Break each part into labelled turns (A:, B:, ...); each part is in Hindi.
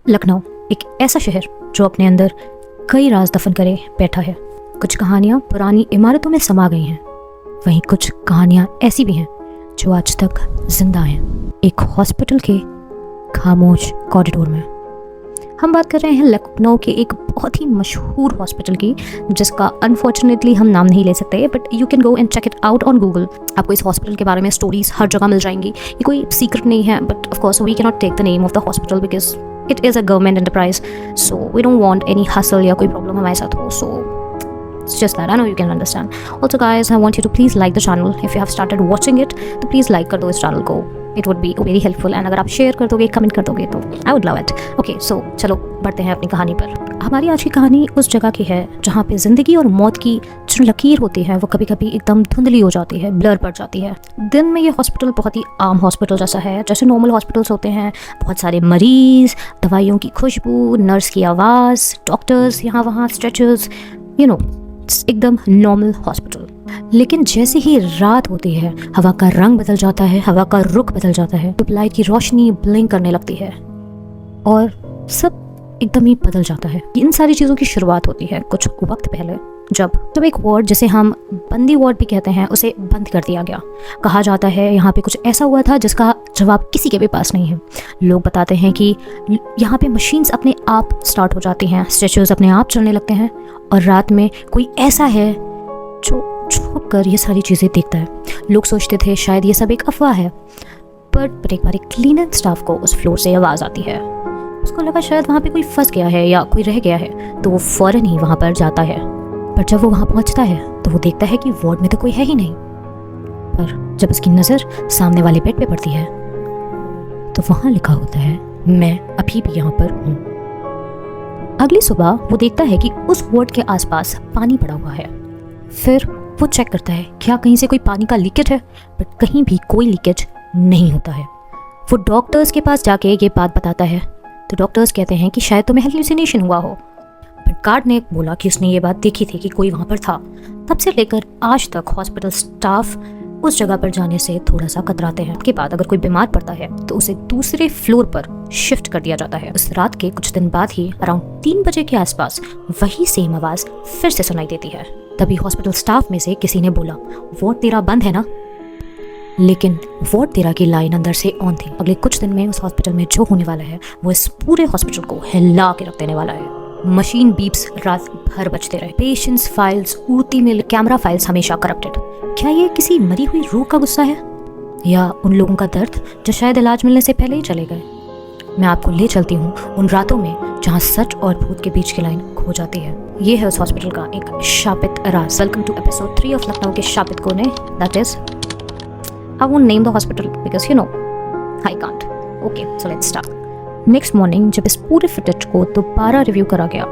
A: लखनऊ एक ऐसा शहर जो अपने अंदर कई राज दफन करे बैठा है। कुछ कहानियाँ पुरानी इमारतों में समा गई हैं, वहीं कुछ कहानियाँ ऐसी भी हैं जो आज तक जिंदा हैं। एक हॉस्पिटल के खामोश कॉरिडोर में हम बात कर रहे हैं लखनऊ के एक बहुत ही मशहूर हॉस्पिटल की, जिसका अनफॉर्चुनेटली हम नाम नहीं ले सकते, but you can go and check it out on Google. आपको इस हॉस्पिटल के बारे में स्टोरीज हर जगह मिल जाएंगी। ये कोई सीक्रेट नहीं है, but of course we can not take the name of the hospital because it is a government enterprise, so we don't want any hassle या कोई प्रॉब्लम हमारे साथ हो। सो it's just that I know you can understand. Also guys, I want you to please like the channel. If you have started watching it, तो please like कर दो इस channel को. It would be very helpful. And अगर आप share कर दोगे, comment कर दोगे तो I would love it. Okay, so चलो बढ़ते हैं अपनी कहानी पर। हमारी आज की कहानी उस जगह की है जहाँ पे ज़िंदगी और मौत की जो लकीर होती है वो कभी कभी एकदम धुंधली हो जाती है, ब्लर पड़ जाती है। दिन में ये हॉस्पिटल बहुत ही आम हॉस्पिटल जैसा है, जैसे नॉर्मल हॉस्पिटल्स होते हैं। बहुत सारे मरीज़, दवाइयों की खुशबू, नर्स की आवाज़, डॉक्टर्स यहाँ वहाँ, स्ट्रेचर्स, यू नो, एकदम नॉर्मल हॉस्पिटल। लेकिन जैसे ही रात होती है, हवा का रंग बदल जाता है, हवा का रुख बदल जाता है, ट्यूबलाइट की रोशनी ब्लिंक करने लगती है और सब एकदम ही बदल जाता है। इन सारी चीज़ों की शुरुआत होती है कुछ वक्त पहले, जब एक वार्ड, जिसे हम बंदी वार्ड भी कहते हैं, उसे बंद कर दिया गया। कहा जाता है यहाँ पे कुछ ऐसा हुआ था जिसका जवाब किसी के भी पास नहीं है। लोग बताते हैं कि यहाँ पे मशीन्स अपने आप स्टार्ट हो जाती हैं, स्ट्रेचर्स अपने आप चलने लगते हैं और रात में कोई ऐसा है जो छुप कर ये सारी चीज़ें देखता है। लोग सोचते थे शायद ये सब एक अफवाह है, पर एक बार एक क्लीनिंग स्टाफ को उस फ्लोर से आवाज़ आती है। उसको लगा शायद वहाँ पे कोई फंस गया है या कोई रह गया है, तो वो फ़ौरन ही वहाँ पर जाता है। पर जब वो वहाँ पहुँचता है तो वो देखता है कि वार्ड में तो कोई है ही नहीं। पर जब उसकी नज़र सामने वाले बेड पे पड़ती है तो वहाँ लिखा होता है, मैं अभी भी यहाँ पर हूँ। अगली सुबह वो देखता है कि उस वार्ड के आसपास पानी पड़ा हुआ है। फिर वो चेक करता है क्या कहीं से कोई पानी का लीकेज है, बट कहीं भी कोई लीकेज नहीं होता है। वो डॉक्टर्स के पास जाके ये बात बताता है तो डॉक्टर्स कहते हैं कि शायद तुम्हें हेलुसिनेशन हुआ हो। बट गार्ड ने बोला कि उसने ये बात देखी थी कि कोई वहाँ पर था। तब से लेकर आज तक हॉस्पिटल स्टाफ उस जगह पर जाने से थोड़ा सा कतराते हैं। के बाद अगर कोई बीमार पड़ता है तो उसे दूसरे फ्लोर पर शिफ्ट कर दिया जाता है। उस रात के कुछ दिन बाद ही अराउंड 3 बजे के आसपास वही सेम आवाज़ फिर से सुनाई देती है। तभी हॉस्पिटल स्टाफ में से किसी ने बोला, वार्ड तेरा बंद है ना? लेकिन वार्ड तेरा की लाइन अंदर से ऑन थी। अगले कुछ दिन में उस हॉस्पिटल में जो होने वाला है वो इस पूरे हॉस्पिटल को हिला के रख देने वाला है। मशीन बीप्स रात भर बजते रहे, पेशेंट्स फाइल्स उड़ती मिल, कैमरा फाइल्स हमेशा करप्टेड। क्या ये किसी मरी हुई रूह का गुस्सा है या उन लोगों का दर्द जो शायद इलाज मिलने से पहले ही चले गए? मैं आपको ले चलती हूँ उन रातों में जहाँ सच और भूत के बीच की लाइन खो जाती है। ये है उस हॉस्पिटल का एक शापित राज। Welcome to episode 3 of Lucknow के शापित कोने। That is, I won't name the hospital because you know I can't. Okay, so let's start. Next morning जब इस पूरे फुटेज को दोबारा रिव्यू करा गया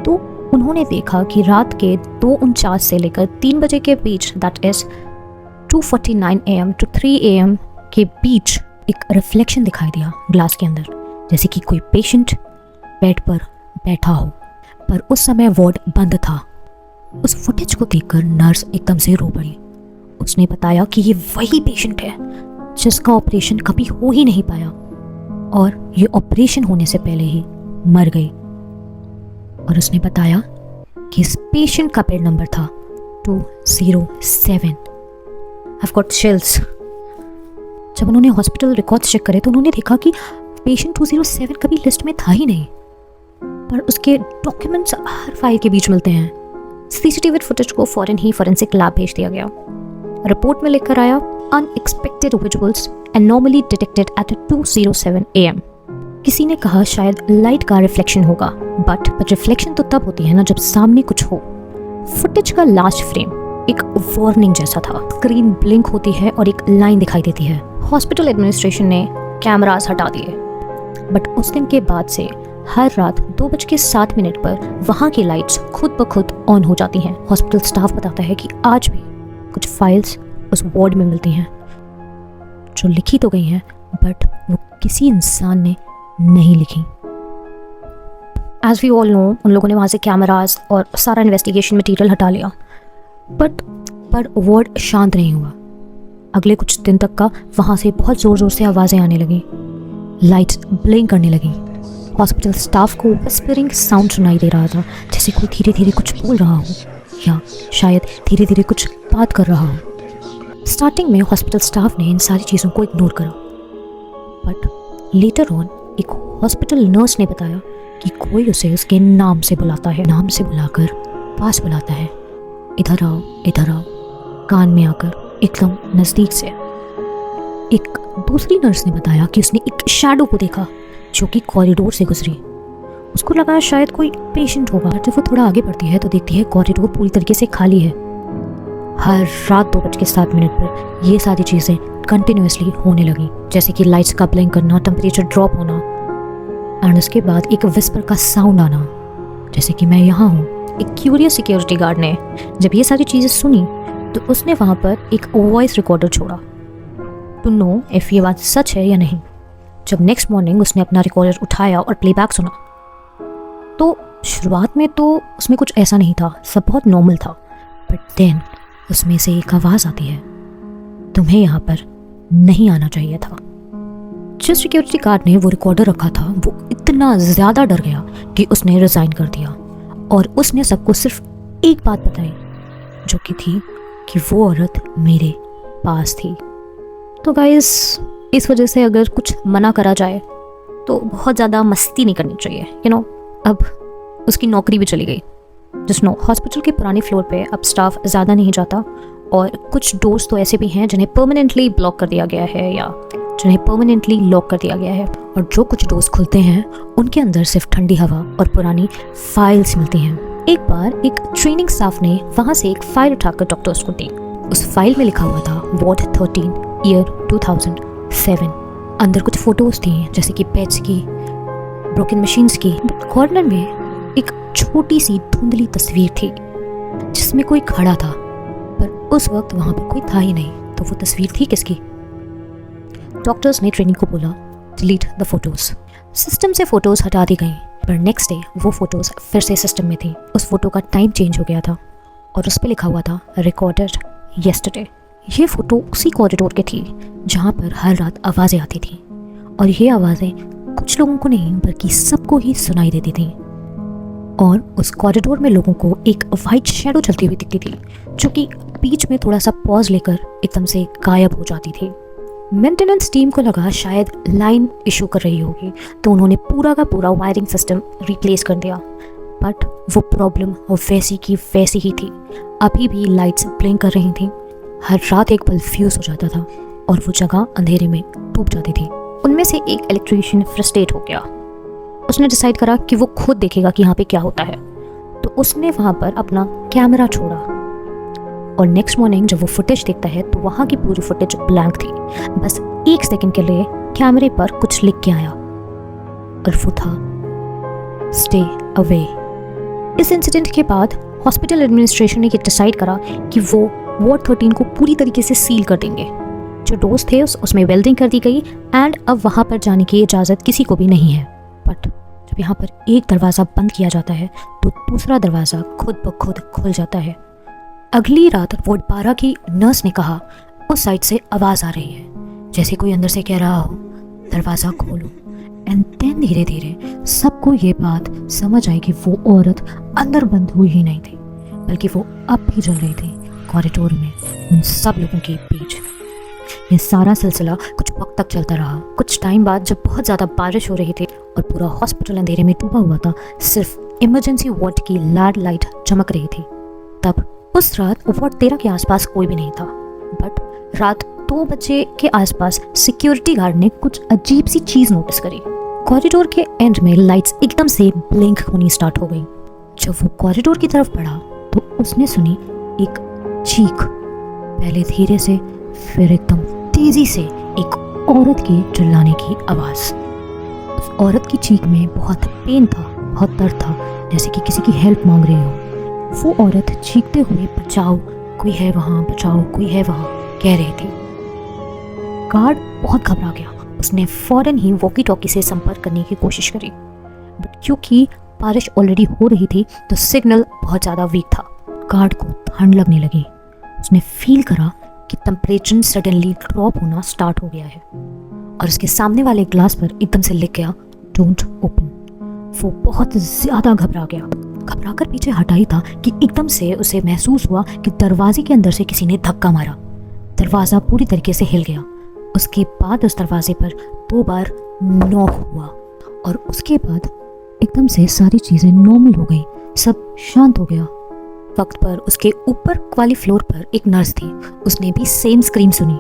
A: तो उन्होंने देखा कि रात के 2:49 से लेकर 3 बजे के बीच, that is 2:49 AM to 3 AM के बीच एक रिफ्लेक्शन दिखाई दिया ग्लास के अंदर, जैसे कि कोई पेशेंट बेड पर बैठा हो। पर उस समय वार्ड बंद था। उस फुटेज को देखकर नर्स एकदम से रो पड़ी। उसने बताया कि ये वही पेशेंट है जिसका ऑपरेशन कभी हो ही नहीं पाया और ये ऑपरेशन होने से पहले ही मर गई। और उसने बताया कि इस पेशेंट का बेड नंबर था 207। I've got chills। जब उन्होंने हॉस्पिटल रिकॉर्ड्स चेक करे तो उन्होंने देखा कि पेशेंट 207 कभी लिस्ट में था ही नहीं, पर उसके डॉक्यूमेंट्स हर फाइल के बीच मिलते हैं। सीसीटीवी फुटेज को फौरन ही फोरेंसिक लैब भेज दिया गया। रिपोर्ट में लिखकर आया, unexpected visuals anomaly detected at 2:07 AM। किसी ने कहा शायद लाइट का रिफ्लेक्शन होगा, बट रिफ्लेक्शन तो तब होती है ना जब सामने कुछ हो। फुटेज का लास्ट फ्रेम एक वार्निंग जैसा था। स्क्रीन ब्लिंक होती है और एक लाइन दिखाई देती है। हॉस्पिटल एडमिनिस्ट्रेशन ने कैमरास हटा दिए, बट उस दिन के बाद से हर रात 2:07 पर वहाँ की लाइट्स खुद ब खुद ऑन हो जाती हैं। हॉस्पिटल स्टाफ बताता है कि आज भी कुछ फाइल्स उस वार्ड में मिलती हैं जो लिखी तो गई हैं, बट वो किसी इंसान ने नहीं लिखी। एज वी ऑल नो, उन लोगों ने वहाँ से कैमरास और सारा इन्वेस्टिगेशन मटेरियल हटा लिया, पर वार्ड शांत नहीं हुआ। अगले कुछ दिन तक का वहाँ से बहुत ज़ोर ज़ोर से आवाज़ें आने लगी, लाइट्स ब्लिंक करने लगी, हॉस्पिटल स्टाफ को विस्परिंग साउंड सुनाई दे रहा था, जैसे कोई धीरे धीरे कुछ बोल रहा हो या शायद धीरे धीरे कुछ बात कर रहा हो। स्टार्टिंग में हॉस्पिटल स्टाफ ने इन सारी चीज़ों को इग्नोर करा, बट लेटर ऑन एक हॉस्पिटल नर्स ने बताया कि कोई उसे उसके नाम से बुलाता है, नाम से बुलाकर पास बुलाता है, इधर आओ इधर आओ, कान में आकर एकदम नज़दीक से। एक दूसरी नर्स ने बताया कि उसने एक शैडो को देखा जो कि कॉरिडोर से गुजरी। उसको लगा शायद कोई पेशेंट होगा, जब वो थोड़ा आगे बढ़ती है तो देखती है कॉरिडोर पूरी तरीके से खाली है। हर रात 2:07 पर ये सारी चीज़ें कंटिन्यूसली होने लगी, जैसे कि लाइट्स का ब्लिंक करना, टेम्परेचर ड्रॉप होना, एंड उसके बाद एक विस्पर का साउंड आना, जैसे कि मैं यहाँ हूँ। एक क्यूरियस सिक्योरिटी गार्ड ने जब ये सारी चीज़ें सुनी तो उसने वहाँ पर एक वॉइस रिकॉर्डर छोड़ा टू नो इफ़ ये बात सच है या नहीं। जब नेक्स्ट मॉर्निंग उसने अपना रिकॉर्डर उठाया और प्लेबैक सुना तो शुरुआत में तो उसमें कुछ ऐसा नहीं था, सब बहुत नॉर्मल था, बट देन उसमें से एक आवाज़ आती है, तुम्हें यहाँ पर नहीं आना चाहिए था। जिस सिक्योरिटी गार्ड ने वो रिकॉर्डर रखा था वो इतना ज़्यादा डर गया कि उसने रिज़ाइन कर दिया और उसने सबको सिर्फ एक बात बताई, जो कि थी कि वो औरत मेरे पास थी। तो गाइस, इस वजह से अगर कुछ मना करा जाए तो बहुत ज़्यादा मस्ती नहीं करनी चाहिए, अब उसकी नौकरी भी चली गई। जिसनो हॉस्पिटल के पुराने फ्लोर पे अब स्टाफ ज़्यादा नहीं जाता और कुछ डोर्स तो ऐसे भी हैं जिन्हें परमानेंटली ब्लॉक कर दिया गया है या जिन्हें परमानेंटली लॉक कर दिया गया है, और जो कुछ डोर्स खुलते हैं उनके अंदर सिर्फ ठंडी हवा और पुरानी फाइल्स मिलती हैं। एक बार एक ट्रेनिंग स्टाफ ने वहाँ से एक फाइल उठाकर डॉक्टर्स को दी। उस फाइल में लिखा हुआ था वार्ड 13 ईयर 2007। अंदर कुछ फोटोज थी, जैसे कि पेट्स की, ब्रोकन मशीन्स की। कॉर्नर में एक छोटी सी धुंधली तस्वीर थी जिसमें कोई खड़ा था, पर उस वक्त वहाँ पर कोई था ही नहीं। तो वो तस्वीर थी किसकी? डॉक्टर्स ने ट्रेनिंग को बोला डिलीट द फोटोज। सिस्टम से फोटोज हटा दी गई, पर नेक्स्ट डे वो फोटोज फिर से सिस्टम में थी। उस फोटो का टाइम चेंज हो गया था और उस पर लिखा हुआ था रिकॉर्डेड येस्टरडे। ये फोटो उसी कॉरिडोर के थी जहाँ पर हर रात आवाज़ें आती थी, और ये आवाज़ें कुछ लोगों को नहीं बल्कि सबको ही सुनाई देती थी। और उस कॉरिडोर में लोगों को एक वाइट शैडो चलती हुई दिखती थी, जो कि बीच में थोड़ा सा पॉज लेकर एकदम से गायब हो जाती थी। मेंटेनेंस टीम को लगा शायद लाइन इशू कर रही होगी, तो उन्होंने पूरा का पूरा वायरिंग सिस्टम रिप्लेस कर दिया, बट वो प्रॉब्लम वैसी की वैसी ही थी। अभी भी लाइट्स ब्लिंक कर रही थी, हर रात एक बल्ब फ्यूज हो जाता था और वो जगह अंधेरे में डूब जाती थी। उनमें से एक इलेक्ट्रीशियन फ्रस्ट्रेट हो गया। उसने डिसाइड करा कि वो खुद देखेगा कि यहाँ पे क्या होता है, तो उसने वहाँ पर अपना कैमरा छोड़ा और नेक्स्ट मॉर्निंग जब वो फुटेज देखता है तो वहाँ की पूरी फुटेज ब्लैंक थी। बस 1 सेकंड के लिए कैमरे पर कुछ लिख के आया और वो था स्टे अवे। इस इंसिडेंट के बाद हॉस्पिटल एडमिनिस्ट्रेशन ने ये डिसाइड करा कि वो वार्ड 13 को पूरी तरीके से सील कर देंगे। जो डोर्स थे उसमें वेल्डिंग कर दी गई एंड अब वहाँ पर जाने की इजाज़त किसी को भी नहीं है। बट जब यहाँ पर एक दरवाज़ा बंद किया जाता है तो दूसरा दरवाज़ा खुद ब खुद खुल जाता है। अगली रात वार्ड 12 की नर्स ने कहा उस साइड से आवाज़ आ रही है, जैसे कोई अंदर से कह रहा हो दरवाज़ा खोलो। एंड देन धीरे धीरे सबको ये बात समझ आई कि वो औरत अंदर बंद हुई ही नहीं थी, बल्कि वो अब भी जल रही थी कॉरिडोर में उन सब लोगों के बीच। ये सारा सिलसिला कुछ वक्त तक चलता रहा। कुछ टाइम बाद जब बहुत ज़्यादा बारिश हो रही थी और पूरा हॉस्पिटल अंधेरे में डूबा हुआ था, सिर्फ इमरजेंसी वार्ड की लैड लाइट चमक रही थी। तब उस रात वार्ड 13 के आसपास कोई भी नहीं था, बट रात 2 बजे के आसपास सिक्योरिटी गार्ड ने कुछ अजीब सी चीज़ नोटिस करी। कॉरिडोर के एंड में लाइट्स एकदम से ब्लिंक होनी स्टार्ट हो गई। जब वो कॉरिडोर की तरफ बढ़ा तो उसने सुनी एक चीख, पहले धीरे से फिर एकदम तेजी से एक औरत के चिल्लाने की आवाज़। उस औरत की चीख में बहुत पेन था, बहुत दर्द था, जैसे कि किसी की हेल्प मांग रही हो। वो औरत चीखते हुए बचाओ कोई है वहाँ, बचाओ कोई है वहाँ कह रही थी। गार्ड बहुत घबरा गया। उसने फौरन ही वॉकी टॉकी से संपर्क करने की कोशिश करी, बट क्योंकि बारिश ऑलरेडी हो रही थी तो सिग्नल बहुत ज़्यादा वीक था। गार्ड को ठंड लगने लगी। उसने फील करा कि टेम्परेचर सडनली ड्रॉप होना स्टार्ट हो गया है और उसके सामने वाले ग्लास पर एकदम से लिख गया डोंट ओपन, वो बहुत ज़्यादा घबरा गया। घबराकर पीछे हटा ही था कि एकदम से उसे महसूस हुआ कि दरवाजे के अंदर से किसी ने धक्का मारा। दरवाज़ा पूरी तरीके से हिल गया। उसके बाद उस दरवाजे पर 2 बार नॉक हुआ और उसके बाद एकदम से सारी चीज़ें नॉर्मल हो गई, सब शांत हो गया। वक्त पर उसके ऊपर वाली फ्लोर पर एक नर्स थी। उसने भी सेम स्क्रीम सुनी।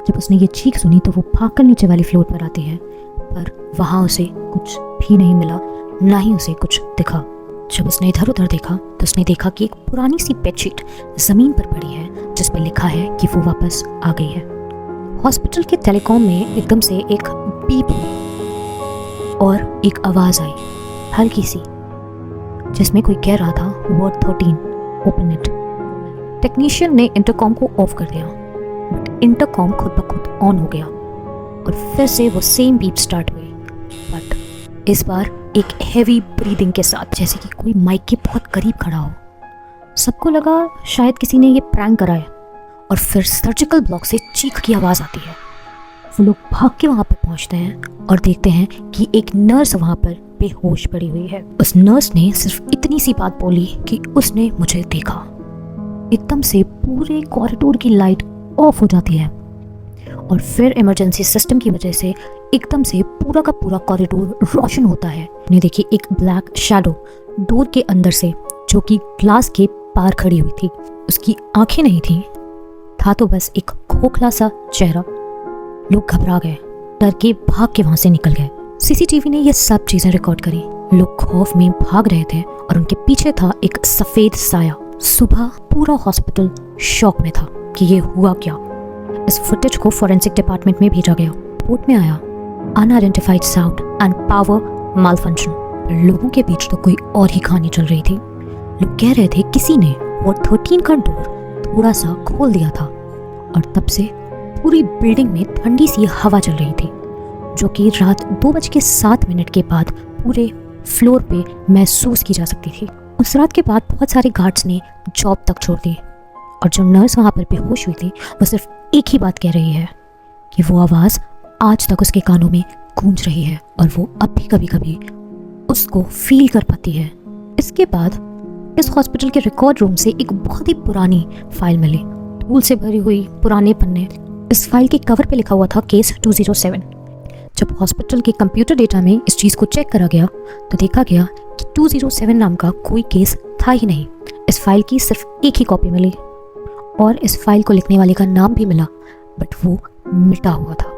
A: जब उसने ये चीख सुनी तो वो भागकर नीचे वाली फ्लोर पर आती है, पर वहाँ उसे कुछ भी नहीं मिला, ना ही उसे कुछ दिखा। जब उसने इधर उधर देखा तो उसने देखा कि एक पुरानी सी बेडशीट ज़मीन पर पड़ी है जिस पर लिखा है कि वो वापस आ गई है। हॉस्पिटल के टेलीकॉम में एकदम से एक बीप और एक आवाज़ आई, हल्की सी, जिसमें कोई कह रहा था वर्ड 13, ओपन इट। टेक्नीशियन ने इंटरकॉम को ऑफ कर दिया, बट इंटरकॉम खुद ब खुद ऑन हो गया और फिर से वो सेम बीप स्टार्ट हुई, बट इस बार एक हैवी ब्रीदिंग के साथ, जैसे कि कोई माइक के बहुत करीब खड़ा हो। सबको लगा शायद किसी ने ये प्रैंक कराया और फिर सर्जिकल ब्लॉक से चीख की आवाज़ आती है। वो लोग भाग के वहाँ पर पहुँचते हैं और देखते हैं कि एक नर्स वहाँ पर बेहोश पड़ी हुई है। उस नर्स ने सिर्फ इतनी सी बात बोली कि उसने मुझे देखा। एकदम से पूरे कॉरिडोर की लाइट ऑफ हो जाती है और फिर इमरजेंसी सिस्टम की वजह से एकदम से पूरा का पूरा कॉरिडोर रोशन होता है। ने देखी एक ब्लैक शैडो डोर के अंदर से, जो कि ग्लास के पार खड़ी हुई थी। उसकी आंखें नहीं थी, था तो बस एक खोखला सा चेहरा। लोग घबरा गए, डर के भाग के वहां से निकल गए। सीसीटीवी ने ये सब चीजें रिकॉर्ड करी। लोग खौफ में भाग रहे थे और उनके पीछे था एक सफेद साया। सुबह पूरा हॉस्पिटल शॉक में था कि ये हुआ क्या। इस फुटेज को फॉरेंसिक डिपार्टमेंट में भेजा गया। रिपोर्ट में आया unidentified sound and power malfunction. लोगों के बीच तो कोई और ही कहानी चल रही थी। लोग कह रहे थे किसी ने वार्ड 13 का डोर थोड़ा सा खोल दिया था और तब से पूरी बिल्डिंग में ठंडी सी हवा चल रही थी, जो कि रात 2:07 के बाद पूरे फ्लोर पे महसूस की जा सकती थी। उस रात के बाद बहुत सारे गार्ड्स ने जॉब तक छोड़ दी और जो नर्स वहाँ पर बेहोश हुई थी वो सिर्फ एक ही बात कह रही है कि वो आवाज़ आज तक उसके कानों में गूंज रही है और वो अब भी कभी कभी उसको फील कर पाती है। इसके बाद इस हॉस्पिटल के रिकॉर्ड रूम से एक बहुत ही पुरानी फाइल मिली, धूल से भरी हुई पुराने पन्ने। इस फाइल के कवर पे लिखा हुआ था केस 207। जब हॉस्पिटल के कंप्यूटर डेटा में इस चीज़ को चेक करा गया तो देखा गया कि 207 नाम का कोई केस था ही नहीं। इस फाइल की सिर्फ एक ही कॉपी मिली और इस फाइल को लिखने वाले का नाम भी मिला, बट वो मिटा हुआ था।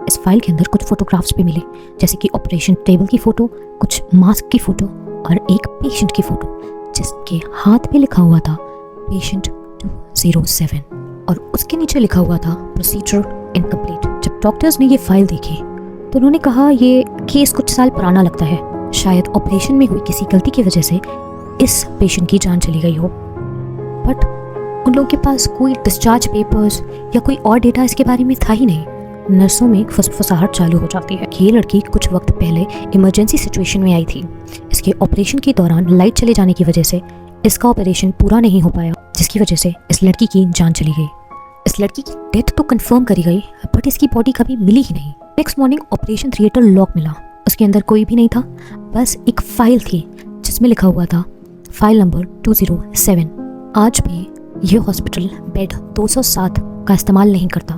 A: इस फाइल के अंदर कुछ फोटोग्राफ्स भी मिले, जैसे कि ऑपरेशन टेबल की फ़ोटो, कुछ मास्क की फ़ोटो और एक पेशेंट की फ़ोटो जिसके हाथ पे लिखा हुआ था पेशेंट 207 और उसके नीचे लिखा हुआ था प्रोसीजर इनकम्प्लीट। जब डॉक्टर्स ने ये फाइल देखी तो उन्होंने कहा ये केस कुछ साल पुराना लगता है, शायद ऑपरेशन में हुई किसी गलती की वजह से इस पेशेंट की जान चली गई हो। बट उन लोगों के पास कोई डिस्चार्ज पेपर्स या कोई और डेटा इसके बारे में था ही नहीं। नर्सों में फुसफुसाहट चालू हो जाती है। ये लड़की कुछ वक्त पहले इमरजेंसी सिचुएशन में आई थी। इसके ऑपरेशन के दौरान लाइट चले जाने की वजह से इसका ऑपरेशन पूरा नहीं हो पाया, जिसकी वजह से इस लड़की की जान चली गई। इस लड़की की डेथ तो कंफर्म करी गई, बट इसकी बॉडी कभी मिली ही नहीं। Next morning operation theatre lock मिला। उसके अंदर कोई भी नहीं था, बस एक फाइल थी जिसमें लिखा हुआ था फाइल नंबर 207। आज भी ये हॉस्पिटल बेड 207 का इस्तेमाल नहीं करता।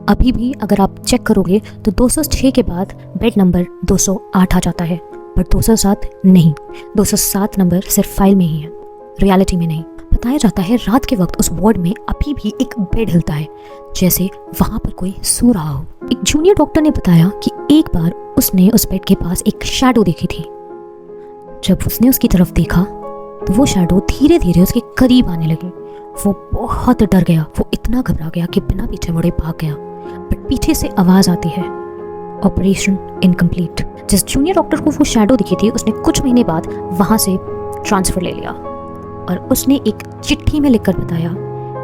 A: अभी भी अगर आप चेक करोगे तो 206 के बाद बेड नंबर 208 आ जाता है, पर 207 नहीं। 207 नंबर सिर्फ फाइल में ही है, रियलिटी में नहीं। बताया जाता है रात के वक्त उस वार्ड में अभी भी एक बेड हिलता है, जैसे वहाँ पर कोई सो रहा हो। एक जूनियर डॉक्टर ने बताया कि एक बार उसने उस बेड के पास एक शैडो देखी थी। जब उसने उसकी तरफ देखा तो वो शैडो धीरे धीरे उसके करीब आने लगी। वो बहुत डर गया, वो इतना घबरा गया कि बिना पीछे मुड़े भाग गया। बट पीछे से आवाज़ आती है ऑपरेशन इनकम्प्लीट। जिस जूनियर डॉक्टर को वो शैडो दिखी थी उसने कुछ महीने बाद वहाँ से ट्रांसफ़र ले लिया और उसने एक चिट्ठी में लिखकर बताया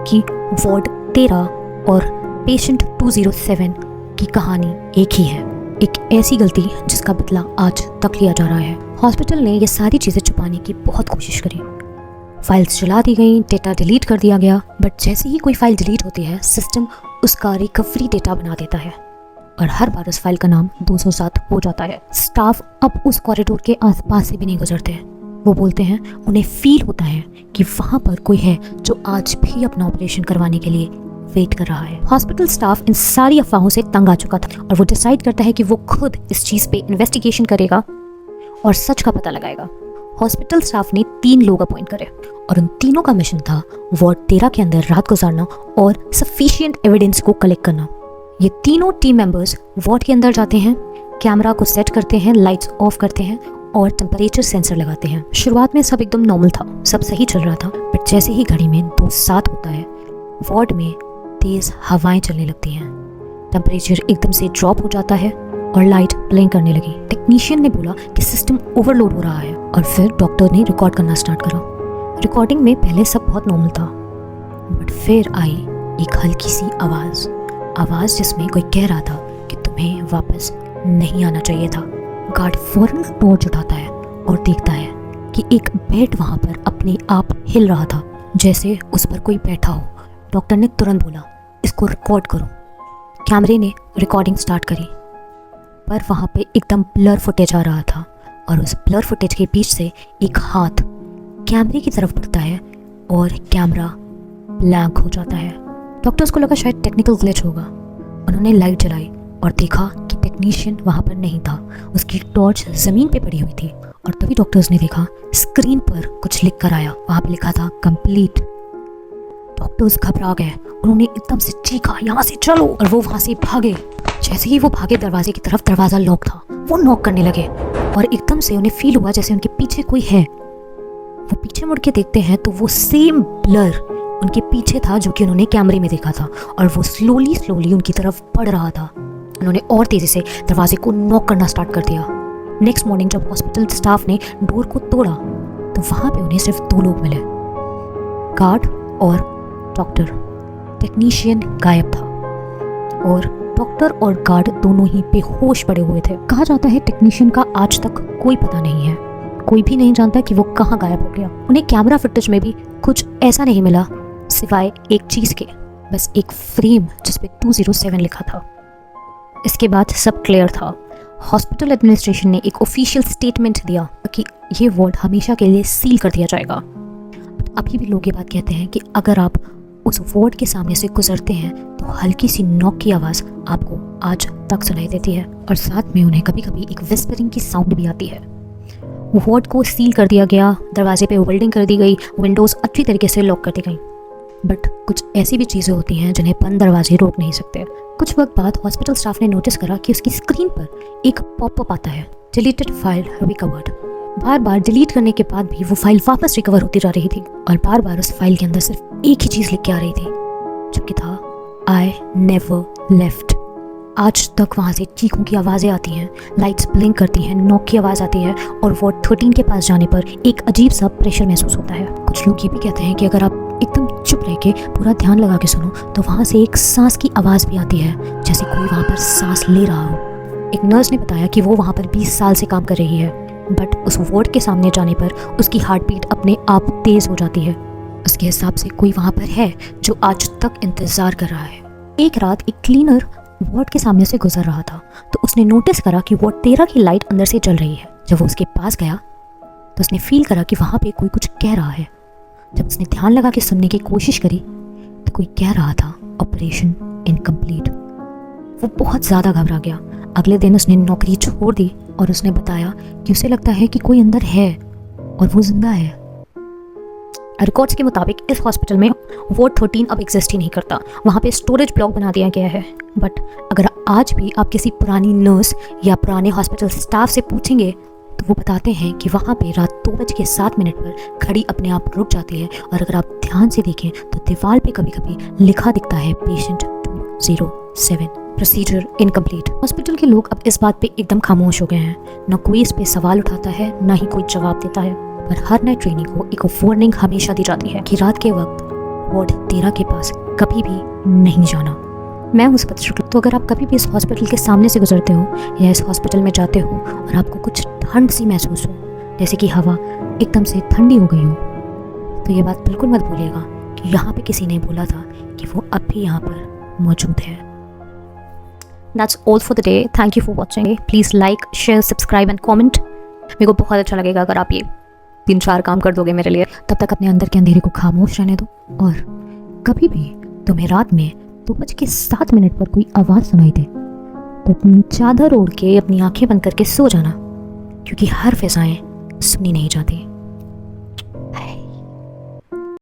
A: कि वार्ड 13 और पेशेंट 207 की कहानी एक ही है। एक ऐसी गलती जिसका बदला आज तक लिया जा रहा है। हॉस्पिटल ने ये सारी चीज़ें छुपाने की बहुत कोशिश करी। फाइल्स जला दी गई, डेटा डिलीट कर दिया गया, बट जैसे ही कोई फाइल डिलीट होती है सिस्टम उसका रिकवरी डेटा बना देता है और हर बार उस फाइल का नाम 207 हो जाता है। स्टाफ अब उस कॉरिडोर के आसपास से भी नहीं गुजरते। वो बोलते हैं उन्हें फील होता है कि वहाँ पर कोई है जो आज भी अपना ऑपरेशन करवाने के लिए वेट कर रहा है। हॉस्पिटल स्टाफ इन सारी अफवाहों से तंग आ चुका था और वो डिसाइड करता है कि वो खुद इस चीज़ पे इन्वेस्टिगेशन करेगा और सच का पता लगाएगा। हॉस्पिटल स्टाफ ने 3 लोग अपॉइंट करे और उन तीनों का मिशन था वार्ड 13 के अंदर रात गुजारना और सफिशिएंट एविडेंस को कलेक्ट करना। ये तीनों टीम मेंबर्स वार्ड के अंदर जाते हैं, कैमरा को सेट करते हैं, लाइट्स ऑफ करते हैं और टेम्परेचर सेंसर लगाते हैं। शुरुआत में सब एकदम नॉर्मल था, सब सही चल रहा था, बट जैसे ही घड़ी में 2:07 होता है वार्ड में तेज हवाएं चलने लगती हैं, टेम्परेचर एकदम से ड्रॉप हो जाता है और लाइट ब्लिंक करने लगी। टेक्नीशियन ने बोला कि सिस्टम ओवरलोड हो रहा है और फिर डॉक्टर ने रिकॉर्ड करना स्टार्ट करा। रिकॉर्डिंग में पहले सब बहुत नॉर्मल था, बट फिर आई एक हल्की सी आवाज़ जिसमें कोई कह रहा था कि तुम्हें वापस नहीं आना चाहिए था। गार्ड फौरन टॉर्च उठाता है और देखता है कि एक बेड वहाँ पर अपने आप हिल रहा था, जैसे उस पर कोई बैठा हो। डॉक्टर ने तुरंत बोला इसको रिकॉर्ड करो। कैमरे ने रिकॉर्डिंग स्टार्ट करी, पर वहाँ पे एकदम ब्लर फुटेज आ रहा था और उस ब्लर फुटेज के बीच से एक हाथ कैमरे की तरफ बढ़ता है और कैमरा ब्लैंक हो जाता है। डॉक्टर्स को लगा शायद टेक्निकल ग्लिच होगा। उन्होंने लाइट जलाई और देखा कि टेक्नीशियन वहाँ पर नहीं था, उसकी टॉर्च ज़मीन पे पड़ी हुई थी। और तभी डॉक्टर्स ने देखा स्क्रीन पर कुछ लिख कर आया, वहाँ पे लिखा था कंप्लीट। डॉक्टर्स घबरा गए, उन्होंने एकदम से चीखा यहाँ से चलो, और वो वहाँ से भागे। जैसे ही वो भागे दरवाजे की तरफ, दरवाज़ा लॉक था। वो नॉक करने लगे और एकदम से उन्हें फील हुआ जैसे उनके पीछे कोई है। वो पीछे मुड़ के देखते हैं तो वो सेम ब्लर उनके पीछे था जो कि उन्होंने कैमरे में देखा था, और वो स्लोली उनकी तरफ बढ़ रहा था। उन्होंने और तेज़ी से दरवाजे को नॉक करना स्टार्ट कर दिया। नेक्स्ट मॉर्निंग जब हॉस्पिटल स्टाफ ने डोर को तोड़ा तो वहाँ पे उन्हें सिर्फ 2 लोग मिले, गार्ड और डॉक्टर। टेक्नीशियन गायब था और डॉक्टर और गार्ड दोनों ही बेहोश पड़े हुए थे। कहा जाता है टेक्नीशियन का आज तक कोई पता नहीं है, कोई भी नहीं जानता कि वो कहाँ गायब हो गया। उन्हें कैमरा फुटेज में भी कुछ ऐसा नहीं मिला सिवाय एक चीज़ के, बस एक फ्रेम जिस पे 207 लिखा था। इसके बाद सब क्लियर था। हॉस्पिटल एडमिनिस्ट्रेशन ने एक ऑफिशियल स्टेटमेंट दिया कि ये वार्ड हमेशा के लिए सील कर दिया जाएगा। अभी भी लोग ये बात कहते हैं कि अगर आप उस वार्ड के सामने से गुजरते हैं तो हल्की सी नॉक की आवाज़ आपको आज तक सुनाई देती है, और साथ में उन्हें कभी कभी एक विस्परिंग की साउंड भी आती है। वार्ड को सील कर दिया गया, दरवाजे पे वेल्डिंग कर दी गई, विंडोज़ अच्छी तरीके से लॉक कर दी गई, बट कुछ ऐसी भी चीज़ें होती हैं जिन्हें बंद दरवाजे रोक नहीं सकते। कुछ वक्त बाद हॉस्पिटल स्टाफ ने नोटिस करा कि उसकी स्क्रीन पर एक पॉपअप आता है, डिलीटेड फाइल रिकवर्ड। बार बार डिलीट करने के बाद भी वो फाइल वापस रिकवर होती जा रही थी, और बार बार उस फाइल के अंदर सिर्फ एक ही चीज़ लिख के आ रही थी, जो कि था आई नेवर लेफ्ट। आज तक वहाँ से चीखों की आवाज़ें आती हैं, लाइट्स ब्लिंक करती हैं, नॉक की आवाज़ आती है, और वार्ड 13 के पास जाने पर एक अजीब सा प्रेशर महसूस होता है। कुछ लोग ये भी कहते हैं कि अगर आप एकदम चुप रह के पूरा ध्यान लगा के सुनो तो वहाँ से एक सांस की आवाज़ भी आती है, जैसे कोई वहाँ पर सांस ले रहा हो। एक नर्स ने बताया कि वो वहाँ पर 20 साल से काम कर रही है, बट उस वार्ड के सामने जाने पर उसकी हार्ट बीट अपने आप तेज़ हो जाती है। उसके हिसाब से कोई वहाँ पर है जो आज तक इंतज़ार कर रहा है। एक रात एक क्लीनर वार्ड के सामने से गुजर रहा था तो उसने नोटिस करा कि वार्ड 13 की लाइट अंदर से जल रही है। जब वो उसके पास गया तो उसने फील करा कि वहाँ पे कोई कुछ कह रहा है। जब उसने ध्यान लगा के सुनने की कोशिश करी तो कोई कह रहा था ऑपरेशन इनकम्प्लीट। वो बहुत ज़्यादा घबरा गया। अगले दिन उसने नौकरी छोड़ दी और उसने बताया कि उसे लगता है कि कोई अंदर है और वो जिंदा है। रिकॉर्ड्स के मुताबिक इस हॉस्पिटल में वार्ड 13 अब एग्जिस्ट ही नहीं करता, वहाँ पे स्टोरेज ब्लॉक बना दिया गया है। बट अगर आज भी आप किसी पुरानी नर्स या पुराने हॉस्पिटल स्टाफ से पूछेंगे तो वो बताते हैं कि वहाँ पे रात 2:07 पर घड़ी अपने आप रुक जाती है, और अगर आप ध्यान से देखें तो दीवार पे कभी कभी लिखा दिखता है पेशेंट 207, प्रोसीजर इनकम्प्लीट। हॉस्पिटल के लोग अब इस बात पे एकदम खामोश हो गए हैं, ना कोई इस पे सवाल उठाता है ना ही कोई जवाब देता है। पर हर नए ट्रेनी को एक वार्निंग हमेशा दी जाती है कि रात के वक्त वार्ड 13 के पास कभी भी नहीं जाना। मैं हूँ शुक्ला। तो अगर आप कभी भी इस हॉस्पिटल के सामने से गुजरते हो या इस हॉस्पिटल में जाते हो और आपको कुछ ठंड सी महसूस हो, जैसे कि हवा एकदम से ठंडी हो गई हो, तो ये बात बिल्कुल मत भूलिएगा कि यहाँ पे किसी ने बोला था कि वो अब भी यहाँ पर मौजूद है। That's all for the day. Thank you for watching. Please like, share, subscribe and comment. मेरे को बहुत अच्छा लगेगा अगर आप ये 3-4 काम कर दोगे मेरे लिए। तब तक अपने अंदर के अंधेरे को खामोश रहने दो, और कभी भी तुम्हें रात में 2:07 पर कोई आवाज़ सुनाई दे तो अपनी चादर ओढ़ के अपनी आंखें बंद करके सो जाना, क्योंकि हर फिजाएं सुनी नहीं जाती।